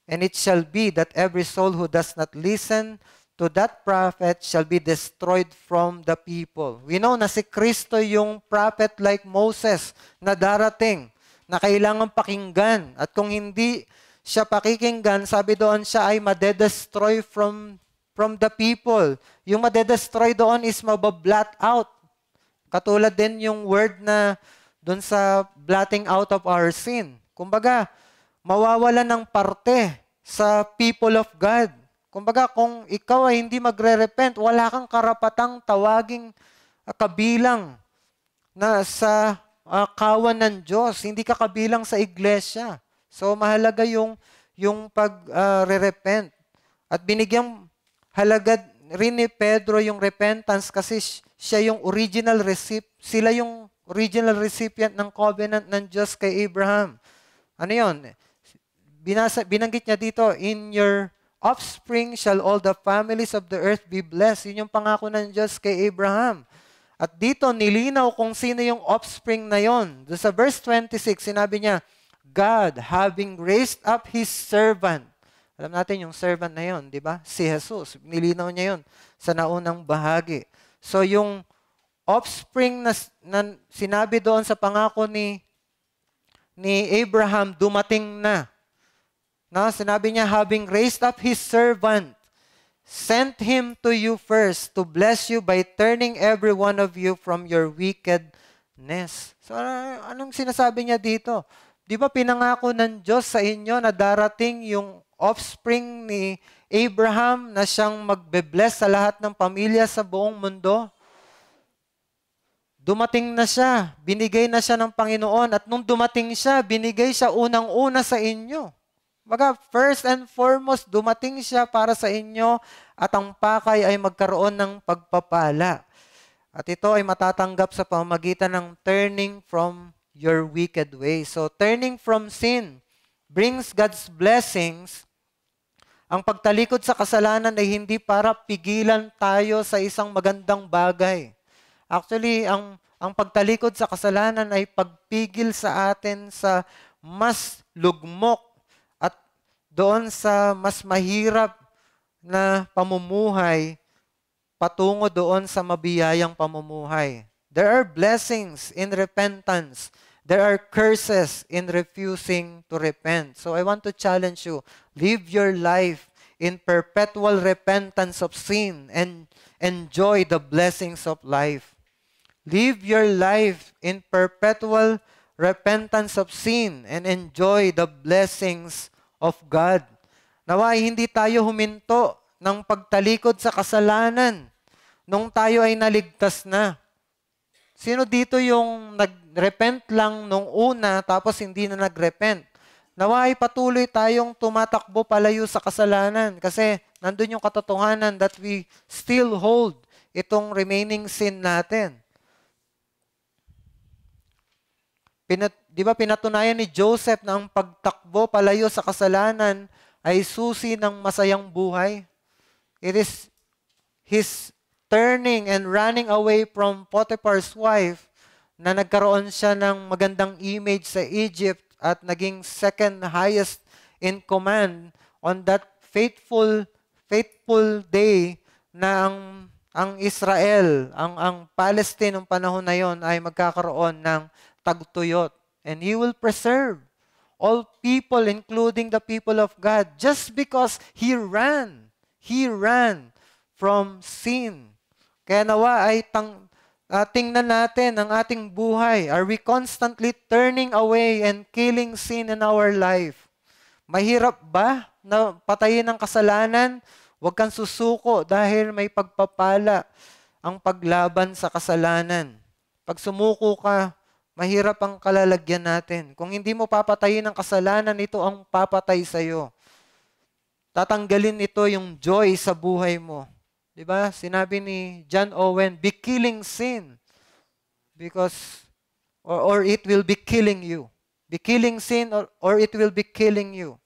And it shall be that every soul who does not listen to that prophet shall be destroyed from the people." We know na si Kristo yung prophet like Moses na darating, na kailangan pakinggan. At kung hindi siya pakikinggan, sabi doon siya ay madedestroy from the people. Yung madedestroy doon is mabablat out. Katulad din yung word na doon sa blotting out of our sin. Kumbaga, mawawala ng parte sa people of God. Kumbaga, kung ikaw ay hindi magre-repent, wala kang karapatang tawaging kabilang na sa kawan ng Diyos. Hindi ka kabilang sa iglesia. So, mahalaga yung pag-repent. At binigyang halaga rin ni Pedro yung repentance kasi siya yung sila yung original recipient ng covenant ng Diyos kay Abraham. Ano yun? Binanggit niya dito, in your offspring shall all the families of the earth be blessed. Yun yung pangako ng Diyos kay Abraham. At dito, nilinaw kung sino yung offspring na yon. Sa verse 26, sinabi niya, God, having raised up His servant. Alam natin yung servant na yon, di ba? Si Jesus. Nilinaw niya yon sa naunang bahagi. So, yung offspring na sinabi doon sa pangako ni Abraham, dumating na. No, sinabi niya, having raised up His servant, sent him to you first to bless you by turning every one of you from your wickedness. So, anong sinasabi niya dito? Di ba pinangako ng Diyos sa inyo na darating yung offspring ni Abraham na siyang magbe-bless sa lahat ng pamilya sa buong mundo? Dumating na siya, binigay na siya ng Panginoon, at nung dumating siya, binigay siya unang-una sa inyo. Baga, first and foremost, dumating siya para sa inyo at ang pakay ay magkaroon ng pagpapala. At ito ay matatanggap sa pamamagitan ng turning from your wicked ways. So, turning from sin brings God's blessings. Ang pagtalikod sa kasalanan ay hindi para pigilan tayo sa isang magandang bagay. Actually, ang pagtalikod sa kasalanan ay pagpigil sa atin sa mas lugmok at doon sa mas mahirap na pamumuhay patungo doon sa mabiyayang pamumuhay. There are blessings in repentance. There are curses in refusing to repent. So I want to challenge you, live your life in perpetual repentance of sin and enjoy the blessings of life. Live your life in perpetual repentance of sin and enjoy the blessings of God. Naway hindi tayo huminto ng pagtalikod sa kasalanan nung tayo ay naligtas na. Sino dito yung nag-repent lang nung una tapos hindi na nag-repent? Naway patuloy tayong tumatakbo palayo sa kasalanan kasi nandun yung katotohanan that we still hold itong remaining sin natin. Di ba pinatunayan ni Joseph na ang pagtakbo palayo sa kasalanan ay susi ng masayang buhay? It is his turning and running away from Potiphar's wife na nagkaroon siya ng magandang image sa Egypt at naging second highest in command on that faithful day na ang Israel, ang Palestine ng panahon na yon ay magkakaroon ng tagtuyot. And He will preserve all people, including the people of God, just because He ran. He ran from sin. Kaya nawa ay tingnan natin ang ating buhay. Are we constantly turning away and killing sin in our life? Mahirap ba na patayin ang kasalanan? Huwag kang susuko dahil may pagpapala ang paglaban sa kasalanan. Pag sumuko ka, mahirap ang kalalagyan natin. Kung hindi mo papatayin ang kasalanan, ito ang papatay sa iyo. Tatanggalin nito yung joy sa buhay mo. 'Di ba? Sinabi ni John Owen, be killing sin because or it will be killing you. Be killing sin or it will be killing you.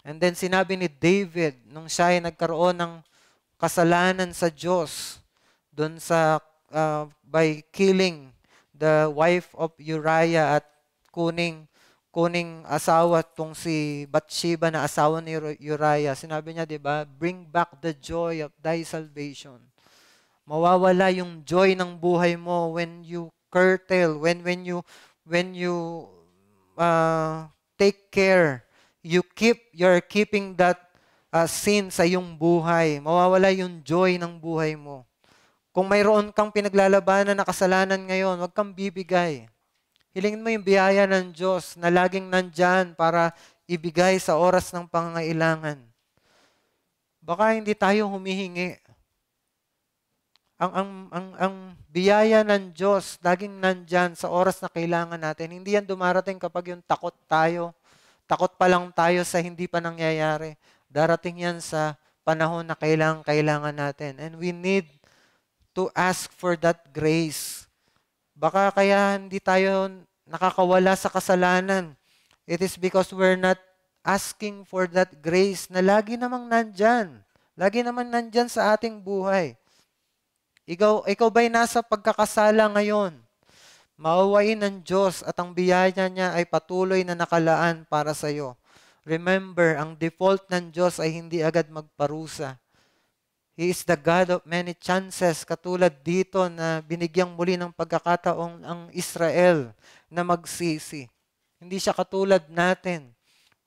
And then sinabi ni David nung siya ay nagkaroon ng kasalanan sa Diyos doon sa by killing the wife of Uriah at kuning asawa tong si Bathsheba na asawa ni Uriah. Sinabi niya, 'di ba? Bring back the joy of thy salvation. Mawawala yung joy ng buhay mo when you curtail, when you take care, you're keeping that sin sa iyong buhay. Mawawala yung joy ng buhay mo. Kung mayroon kang pinaglalabanan na kasalanan ngayon, huwag kang bibigay. Hilingin mo yung biyaya ng Diyos na laging nandyan para ibigay sa oras ng pangangailangan. Baka hindi tayo humihingi. Ang biyaya ng Diyos laging nandyan sa oras na kailangan natin. Hindi yan dumarating kapag yung takot tayo. Takot pa lang tayo sa hindi pa nangyayari. Darating yan sa panahon na kailangan natin. And we need to ask for that grace. Baka kaya hindi tayo nakakawala sa kasalanan. It is because we're not asking for that grace na lagi namang nandyan. Lagi naman nandyan sa ating buhay. Ikaw ba'y nasa pagkakasala ngayon? Maawain ng Diyos at ang biyaya niya ay patuloy na nakalaan para sa iyo. Remember, ang default ng Diyos ay hindi agad magparusa. He is the God of many chances, katulad dito na binigyang muli ng pagkakataong ang Israel na magsisi. Hindi siya katulad natin.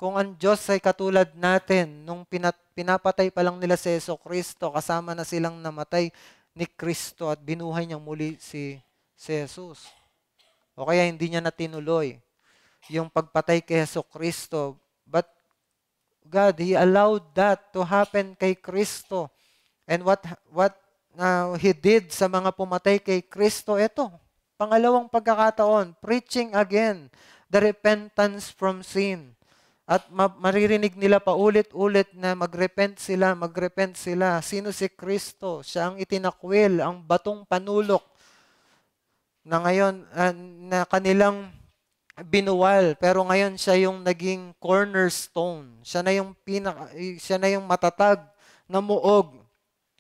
Kung ang Diyos ay katulad natin, nung pinapatay pa lang nila si Jesucristo, kasama na silang namatay ni Kristo at binuhay niyang muli si Jesus. O kaya hindi niya na tinuloy yung pagpatay kay Jesucristo. But God, He allowed that to happen kay Kristo. And what He did sa mga pumatay kay Kristo, ito, pangalawang pagkakataon, preaching again the repentance from sin. At maririnig nila pa ulit-ulit na magrepent sila. Sino si Kristo? Siya ang itinakwil, ang batong panulok na ngayon na kanilang binuwal, pero ngayon siya yung naging cornerstone. Siya na yung matatag na muog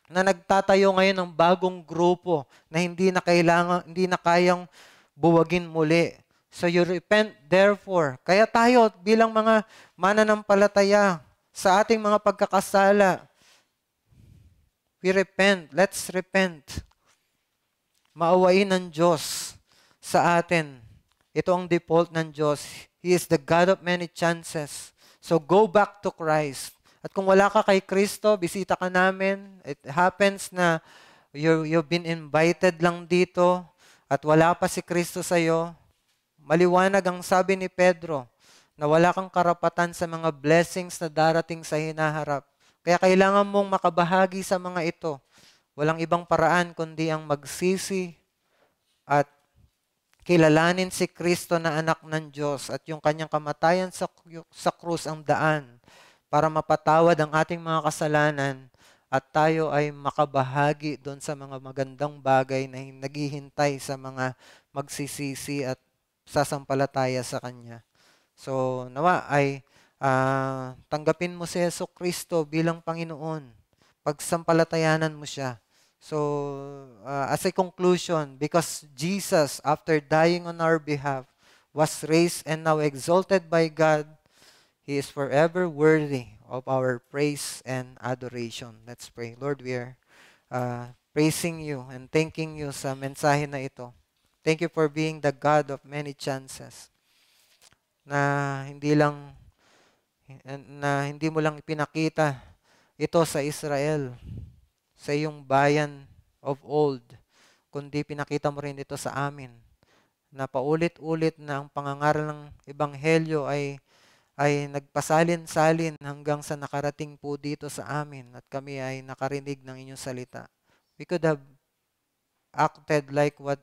na nagtatayo ngayon ng bagong grupo na hindi na kayang buwagin muli. So you repent therefore. Kaya tayo bilang mga mananampalataya sa ating mga pagkakasala, we repent. Let's repent. Maawain ng Diyos sa atin. Ito ang default ng Diyos. He is the God of many chances. So go back to Christ. At kung wala ka kay Kristo, bisita ka namin. It happens na you've been invited lang dito at wala pa si Kristo sa iyo. Maliwanag ang sabi ni Pedro na wala kang karapatan sa mga blessings na darating sa hinaharap. Kaya kailangan mong makabahagi sa mga ito. Walang ibang paraan kundi ang magsisi at kilalanin si Kristo na anak ng Diyos at yung kanyang kamatayan sa krus ang daan para mapatawad ang ating mga kasalanan at tayo ay makabahagi doon sa mga magandang bagay na naghihintay sa mga magsisisi at sasampalataya sa Kanya. So, nawa ay tanggapin mo si Jesucristo bilang Panginoon. Pagsampalatayanan mo siya. So, as a conclusion, because Jesus, after dying on our behalf, was raised and now exalted by God, He is forever worthy of our praise and adoration. Let's pray. Lord, we are praising you and thanking you sa mensahe na ito. Thank you for being the God of many chances, na hindi mo lang ipinakita ito sa Israel, sa iyong bayan of old, kundi pinakita mo rin ito sa amin, na paulit-ulit na ang pangangaral ng Ebanghelyo ay nagpasalin-salin hanggang sa nakarating po dito sa amin at kami ay nakarinig ng inyong salita. We could have acted like what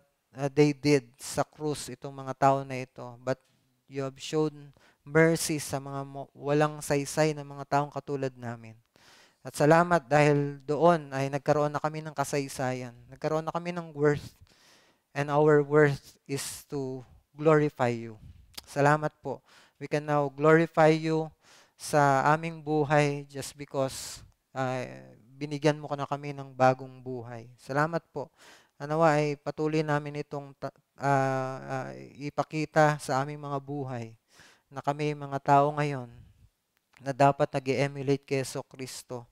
they did sa krus, itong mga tao na ito, but you have shown mercy sa mga walang saysay na mga taong katulad namin. At salamat dahil doon ay nagkaroon na kami ng kasaysayan. Nagkaroon na kami ng worth. And our worth is to glorify you. Salamat po. We can now glorify you sa aming buhay just because binigyan mo na kami ng bagong buhay. Salamat po. Nawa ay patuloy namin itong ipakita sa aming mga buhay na kami mga tao ngayon na dapat nag-emulate kay Jesucristo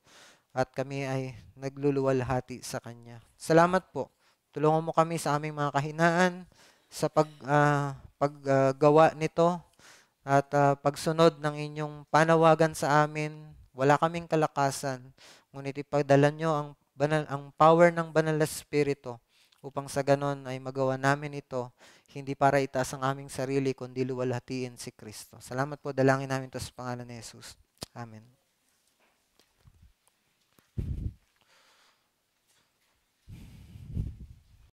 at kami ay nagluluwalhati sa Kanya. Salamat po. Tulungan mo kami sa aming mga kahinaan sa paggawa nito at pagsunod ng inyong panawagan sa amin. Wala kaming kalakasan, ngunit ipadala nyo ang power ng Banal na Espiritu upang sa ganon ay magawa namin ito, hindi para itaas ang aming sarili, kundi luwalhatiin si Kristo. Salamat po, dalangin namin ito sa pangalan ni Jesus. Amen.